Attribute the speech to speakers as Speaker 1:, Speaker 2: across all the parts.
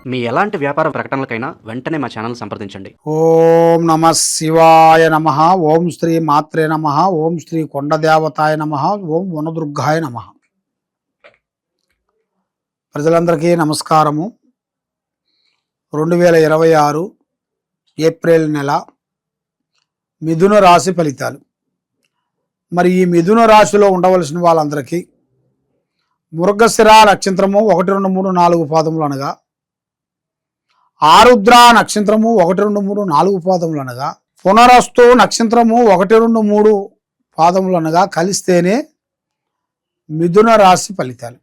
Speaker 1: మీ ఎలాంటి వ్యాపార ప్రకటనలకైనా వెంటనే మా ఛానల్ సంప్రదించండి.
Speaker 2: ఓం నమ శివాయ నమ. ఓం శ్రీ మాత్రే నమ. ఓం శ్రీ కొండదేవతాయ నమ. ఓం వనదుర్గాయ నమ. ప్రజలందరికీ నమస్కారము. 2026 ఏప్రిల్ నెల మిథున రాశి ఫలితాలు. మరి ఈ మిథున రాశిలో ఉండవలసిన వాళ్ళందరికీ మృగశిర నక్షత్రము 1, 2, 3, 4 పాదములు అనగా, ఆరుద్ర నక్షత్రము 1, 2, 3, 4 పాదములు అనగా, పునరస్తు నక్షత్రము 1, 2, 3 పాదములు అనగా కలిస్తేనే మిథున రాశి ఫలితాలు.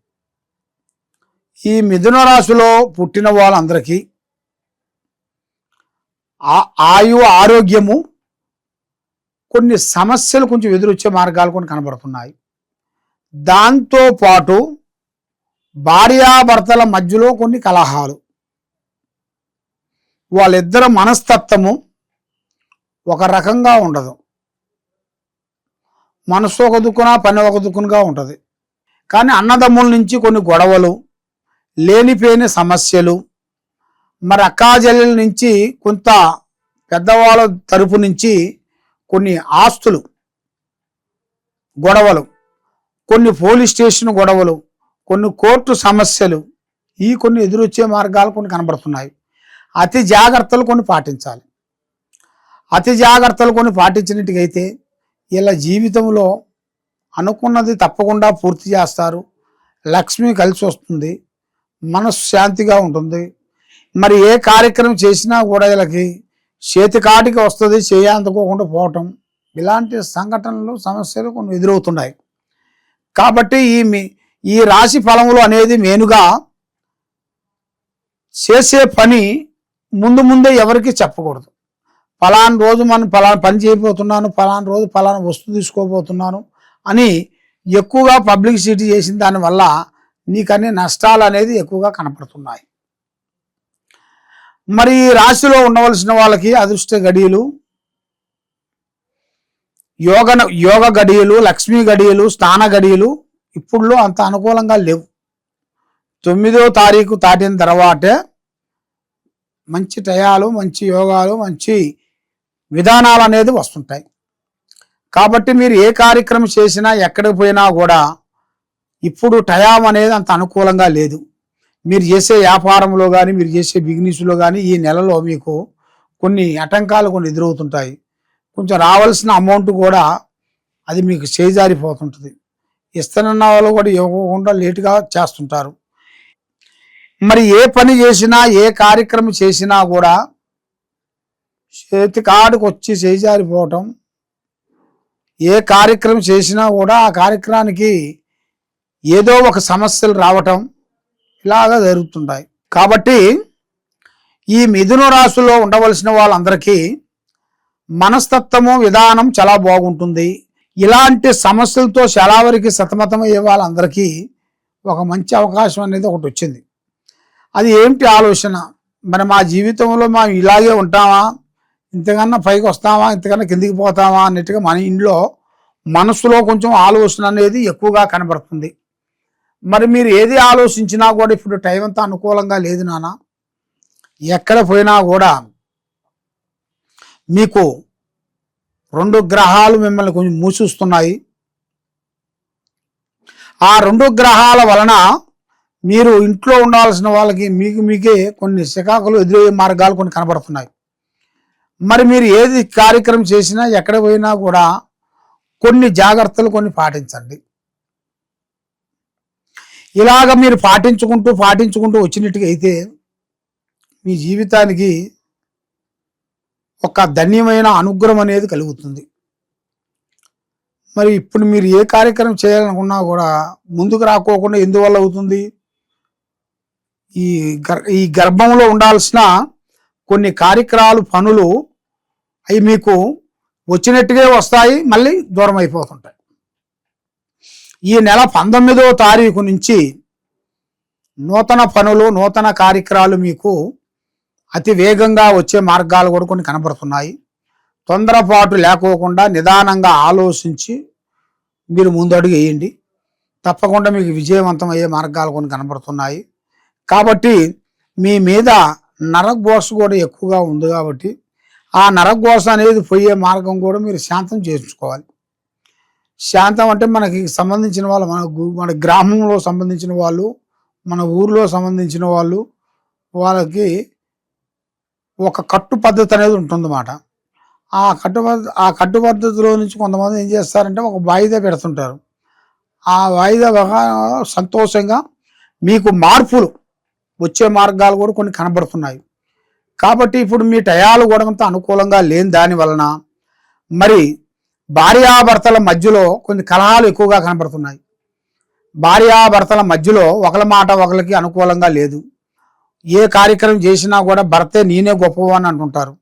Speaker 2: ఈ మిథున రాశిలో పుట్టిన వాళ్ళందరికీ ఆరోగ్యము, కొన్ని సమస్యలు కొంచెం ఎదురొచ్చే మార్గాలు కొన్ని కనబడుతున్నాయి. దాంతోపాటు భార్యాభర్తల మధ్యలో కొన్ని కలహాలు, వాళ్ళిద్దరి మనస్తత్వము ఒక రకంగా ఉండదు. మనసు ఒక దుక్కున, పని ఒక దుక్కునగా ఉంటుంది. కానీ అన్నదమ్ముల నుంచి కొన్ని గొడవలు, లేనిపోయిన సమస్యలు, మరి అక్కాజెల్లెల నుంచి కొంత పెద్దవాళ్ళ తరపు నుంచి కొన్ని ఆస్తులు గొడవలు, కొన్ని పోలీస్ స్టేషన్ గొడవలు, కొన్ని కోర్టు సమస్యలు, ఈ కొన్ని ఎదురొచ్చే మార్గాలు కొన్ని కనబడుతున్నాయి. అతి జాగ్రత్తలు కొన్ని పాటించాలి. అతి జాగ్రత్తలు కొన్ని పాటించినట్టుగైతే ఇలా జీవితంలో అనుకున్నది తప్పకుండా పూర్తి చేస్తారు. లక్ష్మి కలిసి వస్తుంది, మనసు శాంతిగా ఉంటుంది. మరి ఏ కార్యక్రమం చేసినా కూడా వీళ్ళకి చేతికాటికి వస్తుంది, చేయందుకోకుండా పోవటం, ఇలాంటి సంఘటనలు సమస్యలు కొన్ని ఎదురవుతున్నాయి. కాబట్టి ఈ రాశి ఫలములు అనేది మెయిన్గా చేసే పని ముందే ఎవరికి చెప్పకూడదు. ఫలానా రోజు మనం ఫలానా పని చేయబోతున్నాను, ఫలానా రోజు ఫలానా వస్తువు తీసుకోబోతున్నాను అని ఎక్కువగా పబ్లిసిటీ చేసిన దానివల్ల నీకన్నీ నష్టాలు అనేది ఎక్కువగా కనపడుతున్నాయి. మరి ఈ రాశిలో ఉండవలసిన వాళ్ళకి అదృష్ట గడియలు, యోగ గడియలు, లక్ష్మీ గడియలు, స్నాన గడియలు ఇప్పుడులో అంత అనుకూలంగా లేవు. 9వ తారీఖు దాటిన తర్వాతే మంచి టయాలు, మంచి యోగాలు, మంచి విధానాలు అనేది వస్తుంటాయి. కాబట్టి మీరు ఏ కార్యక్రమం చేసినా ఎక్కడికి పోయినా కూడా ఇప్పుడు టయాం అనేది అంత అనుకూలంగా లేదు. మీరు చేసే వ్యాపారంలో కానీ, మీరు చేసే బిజినెస్లో కానీ ఈ నెలలో మీకు కొన్ని ఆటంకాలు కొన్ని ఎదురవుతుంటాయి. కొంచెం రావాల్సిన అమౌంట్ కూడా అది మీకు చేజారిపోతుంటుంది. ఇస్తానన్న వాళ్ళు కూడా ఇవ్వకుండా లేటుగా చేస్తుంటారు. మరి ఏ పని చేసినా, ఏ కార్యక్రమం చేసినా కూడా చేతి కాడికి వచ్చి చేజారిపోవటం, ఏ కార్యక్రమం చేసినా కూడా ఆ కార్యక్రమానికి ఏదో ఒక సమస్యలు రావటం ఇలాగా జరుగుతుంటాయి. కాబట్టి ఈ మిథున రాశిలో ఉండవలసిన వాళ్ళందరికీ మనస్తత్వము, విధానం చాలా బాగుంటుంది. ఇలాంటి సమస్యలతో చాలా వరకు సతమతమయ్యే వాళ్ళందరికీ ఒక మంచి అవకాశం అనేది ఒకటి వచ్చింది. అది ఏమిటి ఆలోచన? మరి మా జీవితంలో మనం ఇలాగే ఉంటామా, ఇంతకన్నా పైకి వస్తామా, ఇంతకన్నా కిందికి పోతామా అన్నట్టుగా మన ఇంట్లో మనసులో కొంచెం ఆలోచన అనేది ఎక్కువగా కనబడుతుంది. మరి మీరు ఏది ఆలోచించినా కూడా ఇప్పుడు టైం అంతా అనుకూలంగా లేదు నాన్న. ఎక్కడ పోయినా కూడా మీకు 2 గ్రహాలు మిమ్మల్ని కొంచెం మూసిస్తున్నాయి. ఆ 2 గ్రహాల వలన మీరు ఇంట్లో ఉండాల్సిన వాళ్ళకి మీకే కొన్ని చికాకులు ఎదురయ్యే మార్గాలు కొన్ని కనబడుతున్నాయి. మరి మీరు ఏది కార్యక్రమం చేసినా ఎక్కడ పోయినా కూడా కొన్ని జాగ్రత్తలు కొన్ని పాటించండి. ఇలాగ మీరు పాటించుకుంటూ వచ్చినట్టుగా అయితే మీ జీవితానికి ఒక ధన్యమైన అనుగ్రహం అనేది కలుగుతుంది. మరి ఇప్పుడు మీరు ఏ కార్యక్రమం చేయాలనుకున్నా కూడా ముందుకు రాకోకుండా ఎందువల్ల అవుతుంది? ఈ గర్భంలో ఉండాల్సిన కొన్ని కార్యక్రమాలు, పనులు అవి మీకు వచ్చినట్టుగా వస్తాయి, మళ్ళీ దూరం అయిపోతుంటాయి. ఈ నెల 19వ తారీఖు నుంచి నూతన పనులు, నూతన కార్యక్రమాలు మీకు అతి వేగంగా వచ్చే మార్గాలు కూడా కొన్ని కనబడుతున్నాయి. తొందరపాటు లేకోకుండా నిదానంగా ఆలోచించి మీరు ముందడుగు వేయండి. తప్పకుండా మీకు విజయవంతం అయ్యే మార్గాలు కొన్ని కనబడుతున్నాయి. కాబట్టి మీ మీద నరఘోష కూడా ఎక్కువగా ఉంది కాబట్టి ఆ నరఘోష అనేది పోయే మార్గం కూడా మీరు శాంతం చేయించుకోవాలి. శాంతం అంటే మనకి సంబంధించిన వాళ్ళు, మన గ్రామంలో సంబంధించిన వాళ్ళు, మన ఊర్లో సంబంధించిన వాళ్ళు, వాళ్ళకి ఒక కట్టు పద్ధతి అనేది ఉంటుందన్నమాట. ఆ కట్టు పద్ధతిలో నుంచి కొంతమంది ఏం చేస్తారంటే ఒక వాయిదా పెడుతుంటారు. ఆ వాయిదా సంతోషంగా మీకు మార్పులు వచ్చే మార్గాలు కూడా కొన్ని కనబడుతున్నాయి. కాబట్టి ఇప్పుడు మీ టయాలు కూడా అంత అనుకూలంగా లేని దాని వలన మరి భార్యాభర్తల మధ్యలో కొన్ని కలహాలు ఎక్కువగా కనబడుతున్నాయి. భార్యాభర్తల మధ్యలో ఒకరి మాట ఒకరికి అనుకూలంగా లేదు. ఏ కార్యక్రమం చేసినా కూడా భర్తే నేనే గొప్పవాడిని అంటుంటారు.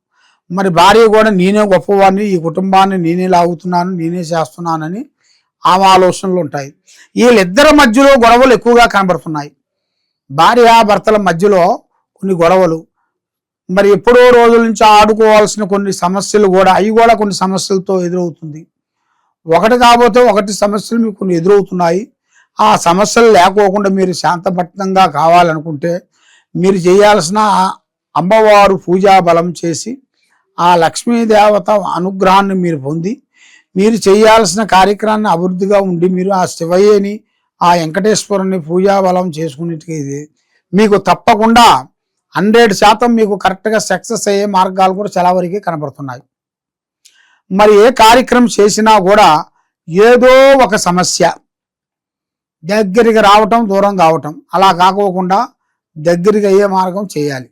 Speaker 2: మరి భార్య కూడా నేనే గొప్పవాడిని, ఈ కుటుంబాన్ని నేనే లాగుతున్నాను, నేనే చేస్తున్నానని ఆమె ఆలోచనలు ఉంటాయి. వీళ్ళిద్దరి మధ్యలో గొడవలు ఎక్కువగా కనబడుతున్నాయి. భార్యాభర్తల మధ్యలో కొన్ని గొడవలు, మరి ఎప్పుడో రోజుల నుంచి ఆడుకోవాల్సిన కొన్ని సమస్యలు కూడా, అవి కూడా కొన్ని సమస్యలతో ఎదురవుతుంది. ఒకటి కాకపోతే ఒకటి సమస్యలు మీకు కొన్ని ఎదురవుతున్నాయి. ఆ సమస్యలు లేకోకుండా మీరు శాంతపట్టంగా కావాలనుకుంటే మీరు చేయాల్సిన అమ్మవారు పూజా బలం చేసి ఆ లక్ష్మీదేవత అనుగ్రహాన్ని మీరు పొంది మీరు చేయాల్సిన కార్యక్రమాన్ని అభివృద్ధిగా ఉండి మీరు ఆ శివయ్యని, ఆ వెంకటేశ్వరుని పూజా బలం చేసుకునేది మీకు తప్పకుండా 100% మీకు కరెక్ట్గా సక్సెస్ అయ్యే మార్గాలు కూడా చాలా వరకు కనబడుతున్నాయి. మరి ఏ కార్యక్రమం చేసినా కూడా ఏదో ఒక సమస్య దగ్గరికి రావటం, దూరం కావటం, అలా కాకోకుండా దగ్గరికి అయ్యే మార్గం చేయాలి.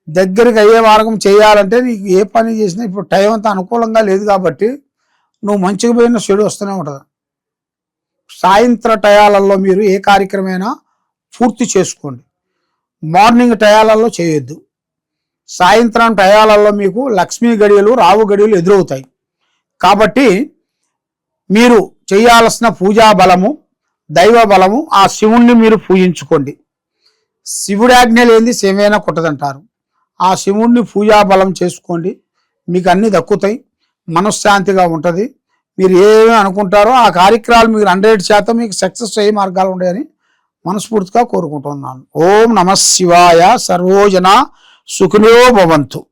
Speaker 2: దగ్గరికి అయ్యే మార్గం చేయాలంటే నీకు ఏ పని చేసినా ఇప్పుడు టైం అంతా అనుకూలంగా లేదు కాబట్టి నువ్వు మంచిగా పోయిన చెడు వస్తూనే ఉంటుంది. సాయంత్ర టయాలలో మీరు ఏ కార్యక్రమైనా పూర్తి చేసుకోండి. మార్నింగ్ టయాలలో చేయొద్దు. సాయంత్రం టయాలలో మీకు లక్ష్మీ గడియలు, రావు గడియలు ఎదురవుతాయి. కాబట్టి మీరు చేయాల్సిన పూజా బలము, దైవ బలము, ఆ శివుణ్ణి మీరు పూజించుకోండి. శివుడి ఆజ్ఞ లేనిది సేమైనా కొట్టదంటారు. ఆ శివుణ్ణి పూజా బలం చేసుకోండి, మీకు అన్ని దక్కుతాయి, మనశ్శాంతిగా ఉంటుంది. మీరు ఏమి అనుకుంటారో ఆ కార్యక్రమాలు మీరు 100% మీకు సక్సెస్ అయ్యే మార్గాలు ఉన్నాయని మనస్ఫూర్తిగా కోరుకుంటున్నాను. ఓం నమః శివాయ. సర్వోజన సుఖినో భవంతు.